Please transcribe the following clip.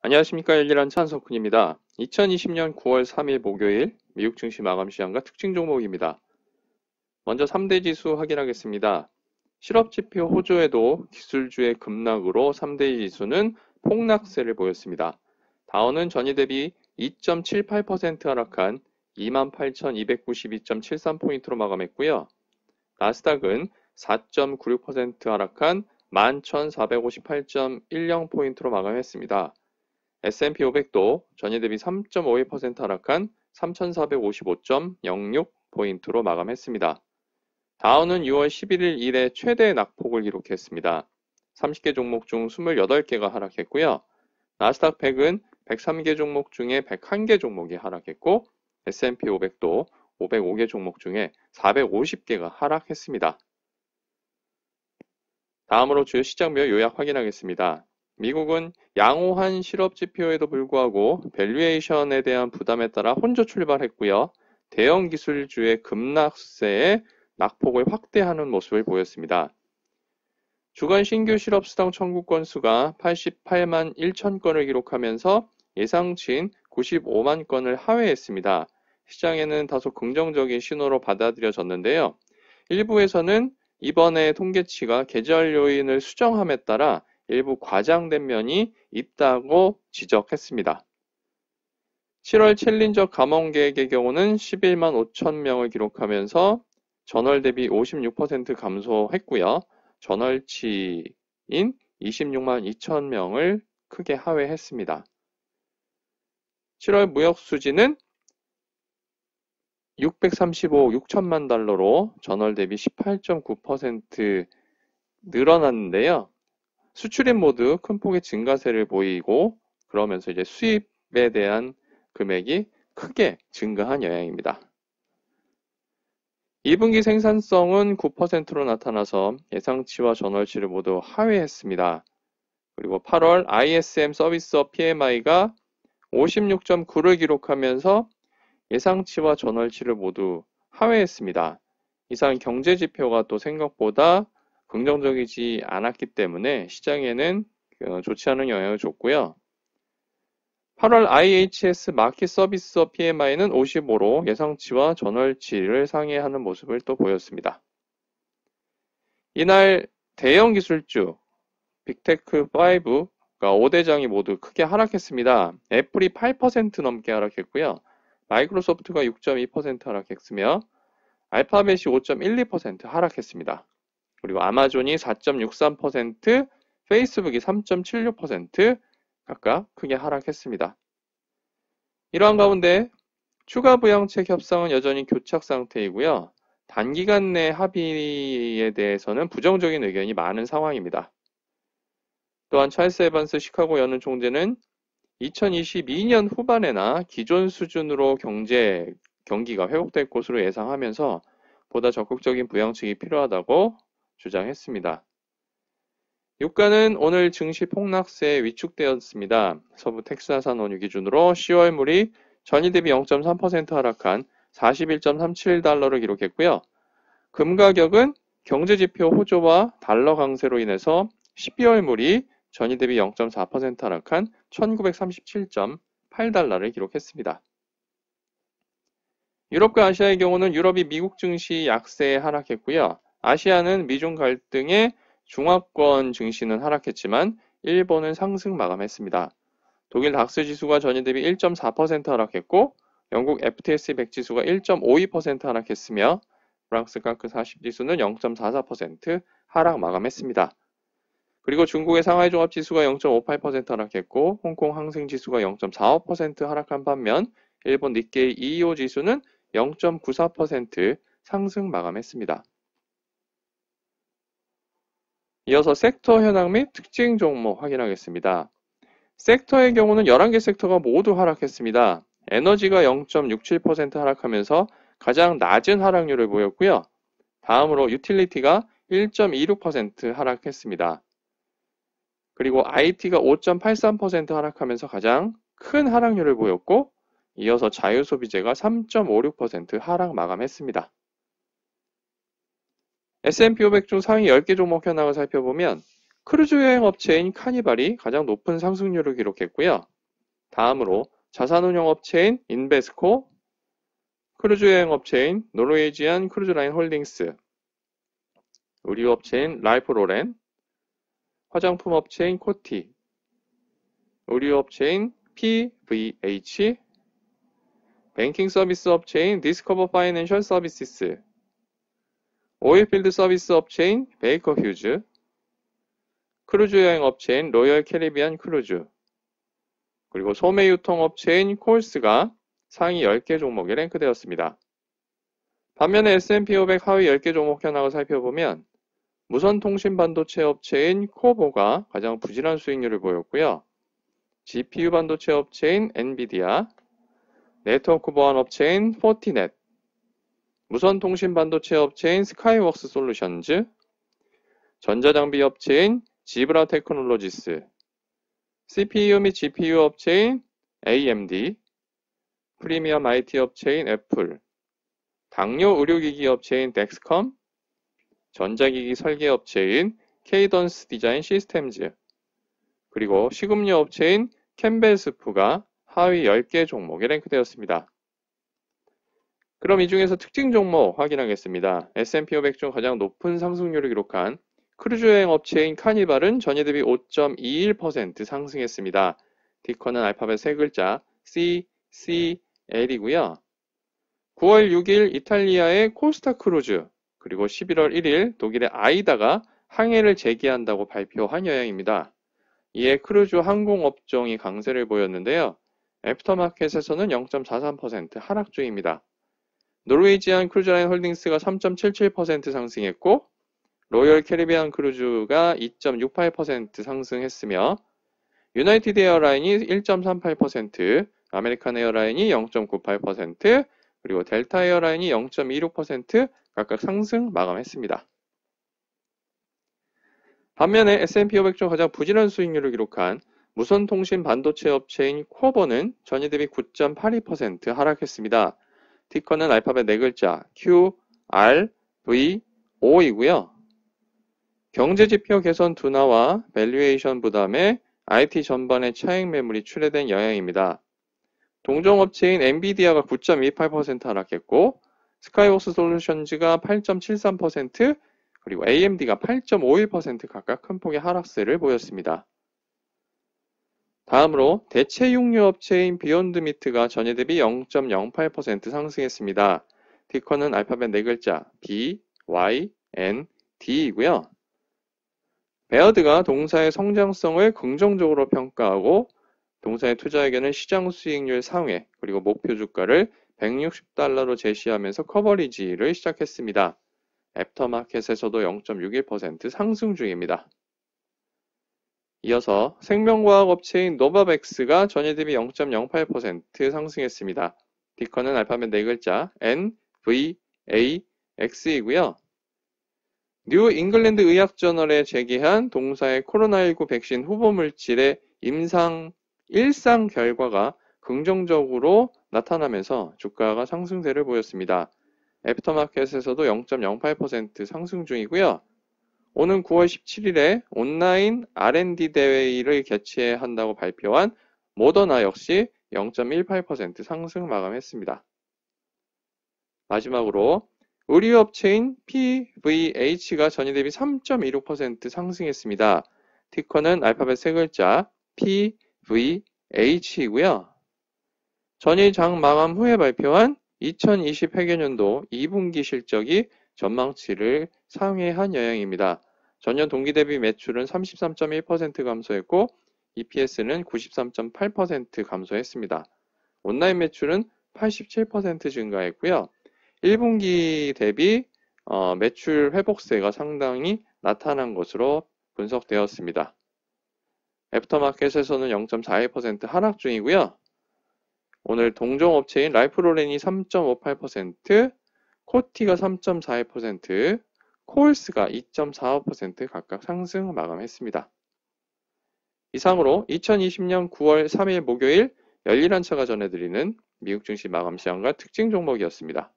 안녕하십니까. 열일한 찬석훈입니다. 2020년 9월 3일 목요일 미국 증시 마감 시황과 특징 종목입니다. 먼저 3대 지수 확인하겠습니다. 실업지표 호조에도 기술주의 급락으로 3대 지수는 폭락세를 보였습니다. 다우는 전일 대비 2.78% 하락한 28,292.73포인트로 마감했고요. 나스닥은 4.96% 하락한 11,458.10포인트로 마감했습니다. S&P 500도 전일 대비 3.52% 하락한 3,455.06포인트로 마감했습니다. 다우는 6월 11일 이래 최대 낙폭을 기록했습니다. 30개 종목 중 28개가 하락했고요. 나스닥 100은 103개 종목 중에 101개 종목이 하락했고 S&P 500도 505개 종목 중에 450개가 하락했습니다. 다음으로 주요 시장별 요약 확인하겠습니다. 미국은 양호한 실업지표에도 불구하고 밸류에이션에 대한 부담에 따라 혼조 출발했고요. 대형 기술주의 급락세에 낙폭을 확대하는 모습을 보였습니다. 주간 신규 실업수당 청구 건수가 88만 1천 건을 기록하면서 예상치인 95만 건을 하회했습니다. 시장에는 다소 긍정적인 신호로 받아들여졌는데요. 일부에서는 이번에 통계치가 계절 요인을 수정함에 따라 일부 과장된 면이 있다고 지적했습니다. 7월 챌린저 감원 계획의 경우는 11만 5천 명을 기록하면서 전월 대비 56% 감소했고요. 전월치인 26만 2천 명을 크게 하회했습니다. 7월 무역 수지는 635억 6천만 달러로 전월 대비 18.9% 늘어났는데요. 수출입 모두 큰 폭의 증가세를 보이고 그러면서 이제 수입에 대한 금액이 크게 증가한 영향입니다. 2분기 생산성은 9%로 나타나서 예상치와 전월치를 모두 하회했습니다. 그리고 8월 ISM 서비스업 PMI가 56.9를 기록하면서 예상치와 전월치를 모두 하회했습니다. 이상 경제 지표가 또 생각보다 긍정적이지 않았기 때문에 시장에는 좋지 않은 영향을 줬고요. 8월 IHS 마켓 서비스업 PMI는 55로 예상치와 전월치를 상회하는 모습을 또 보였습니다. 이날 대형 기술주 빅테크5가 5대장이 모두 크게 하락했습니다. 애플이 8% 넘게 하락했고요. 마이크로소프트가 6.2% 하락했으며 알파벳이 5.12% 하락했습니다. 그리고 아마존이 4.63%, 페이스북이 3.76% 각각 크게 하락했습니다. 이러한 가운데 추가 부양책 협상은 여전히 교착 상태이고요. 단기간 내 합의에 대해서는 부정적인 의견이 많은 상황입니다. 또한 찰스 에반스 시카고 연은 총재는 2022년 후반에나 기존 수준으로 경기가 회복될 것으로 예상하면서 보다 적극적인 부양책이 필요하다고 주장했습니다. 유가는 오늘 증시 폭락세에 위축되었습니다. 서부 텍사산 원유 기준으로 10월물이 전일 대비 0.3% 하락한 41.37달러를 기록했고요. 금 가격은 경제지표 호조와 달러 강세로 인해서 12월물이 전일 대비 0.4% 하락한 1937.8달러를 기록했습니다. 유럽과 아시아의 경우는 유럽이 미국 증시 약세에 하락했고요. 아시아는 미중 갈등의 중화권 증시는 하락했지만 일본은 상승 마감했습니다. 독일 닥스 지수가 전일 대비 1.4% 하락했고 영국 FTSE 100 지수가 1.52% 하락했으며 프랑스 카크 40 지수는 0.44% 하락 마감했습니다. 그리고 중국의 상하이 종합 지수가 0.58% 하락했고 홍콩 항생 지수가 0.45% 하락한 반면 일본 니케이 225 지수는 0.94% 상승 마감했습니다. 이어서 섹터 현황 및 특징 종목 확인하겠습니다. 섹터의 경우는 11개 섹터가 모두 하락했습니다. 에너지가 0.67% 하락하면서 가장 낮은 하락률을 보였고요. 다음으로 유틸리티가 1.26% 하락했습니다. 그리고 IT가 5.83% 하락하면서 가장 큰 하락률을 보였고 이어서 자유소비재가 3.56% 하락 마감했습니다. S&P 500 중 상위 10개 종목 현황을 살펴보면 크루즈 여행 업체인 카니발이 가장 높은 상승률을 기록했고요. 다음으로 자산운용업체인 인베스코, 크루즈여행업체인 노르웨이지안 크루즈라인 홀딩스, 의류업체인 라이프로렌, 화장품업체인 코티, 의류업체인 PVH, 뱅킹 서비스 업체인 디스커버 파이낸셜 서비스, 오일필드 서비스 업체인 베이커 휴즈, 크루즈 여행 업체인 로열 캐리비안 크루즈, 그리고 소매 유통업체인 콜스가 상위 10개 종목에 랭크되었습니다. 반면에 S&P 500 하위 10개 종목 현황을 살펴보면 무선통신 반도체 업체인 코보가 가장 부진한 수익률을 보였고요. GPU 반도체 업체인 엔비디아, 네트워크 보안 업체인 포티넷, 무선통신 반도체 업체인 스카이웍스 솔루션즈, 전자장비 업체인 지브라 테크놀로지스, CPU 및 GPU 업체인 AMD, 프리미엄 IT 업체인 애플, 당뇨 의료기기 업체인 덱스컴, 전자기기 설계 업체인 케이던스 디자인 시스템즈, 그리고 식음료 업체인 캠벨스프가 하위 10개 종목에 랭크되었습니다. 그럼 이 중에서 특징 종목 확인하겠습니다. S&P 500 중 가장 높은 상승률을 기록한 크루즈 여행 업체인 카니발은 전일 대비 5.21% 상승했습니다. 티커는 알파벳 세 글자 CCL이고요. 9월 6일 이탈리아의 코스타 크루즈, 그리고 11월 1일 독일의 아이다가 항해를 재개한다고 발표한 여행입니다. 이에 크루즈 항공업종이 강세를 보였는데요. 애프터마켓에서는 0.43% 하락 중입니다. 노르웨이지안 크루즈라인 홀딩스가 3.77% 상승했고 로열 캐리비안 크루즈가 2.68% 상승했으며 유나이티드 에어라인이 1.38%, 아메리칸 에어라인이 0.98%, 그리고 델타 에어라인이 0.26% 각각 상승 마감했습니다. 반면에 S&P 500 중 가장 부진한 수익률을 기록한 무선통신 반도체 업체인 쿼버는 전일 대비 9.82% 하락했습니다. 티커는 알파벳 4글자 Q, R, V, O이고요. 경제지표 개선 둔화와 밸류에이션 부담에 IT 전반의 차익 매물이 출회된 영향입니다. 동종업체인 엔비디아가 9.28% 하락했고 스카이웍스 솔루션즈가 8.73%, 그리고 AMD가 8.51% 각각 큰 폭의 하락세를 보였습니다. 다음으로 대체육류 업체인 비욘드미트가 전일 대비 0.08% 상승했습니다. 티커는 알파벳 4글자 B, Y, N, D이고요. 베어드가 동사의 성장성을 긍정적으로 평가하고 동사의 투자 의견은 시장 수익률 상회, 그리고 목표 주가를 160달러로 제시하면서 커버리지를 시작했습니다. 애프터마켓에서도 0.61% 상승 중입니다. 이어서 생명과학 업체인 노바백스가 전일 대비 0.08% 상승했습니다. 티커는 알파벳 4글자 N, V, A, X이고요. 뉴 잉글랜드 의학저널에 제기한 동사의 코로나19 백신 후보물질의 일상 결과가 긍정적으로 나타나면서 주가가 상승세를 보였습니다. 애프터마켓에서도 0.08% 상승 중이고요. 오는 9월 17일에 온라인 R&D 대회를 개최한다고 발표한 모더나 역시 0.18% 상승 마감했습니다. 마지막으로 의류업체인 PVH가 전일 대비 3.26% 상승했습니다. 티커는 알파벳 세 글자 PVH이고요. 전일 장 마감 후에 발표한 2020 회계년도 2분기 실적이 전망치를 상회한 영향입니다. 전년 동기 대비 매출은 33.1% 감소했고 EPS는 93.8% 감소했습니다. 온라인 매출은 87% 증가했고요. 1분기 대비 매출 회복세가 상당히 나타난 것으로 분석되었습니다. 애프터마켓에서는 0.41% 하락 중이고요. 오늘 동종업체인 라이프로렌이 3.58%, 코티가 3.41%, 콜스가 2.45% 각각 상승 마감했습니다. 이상으로 2020년 9월 3일 목요일 열일한 차가 전해드리는 미국 증시 마감 시황과 특징 종목이었습니다.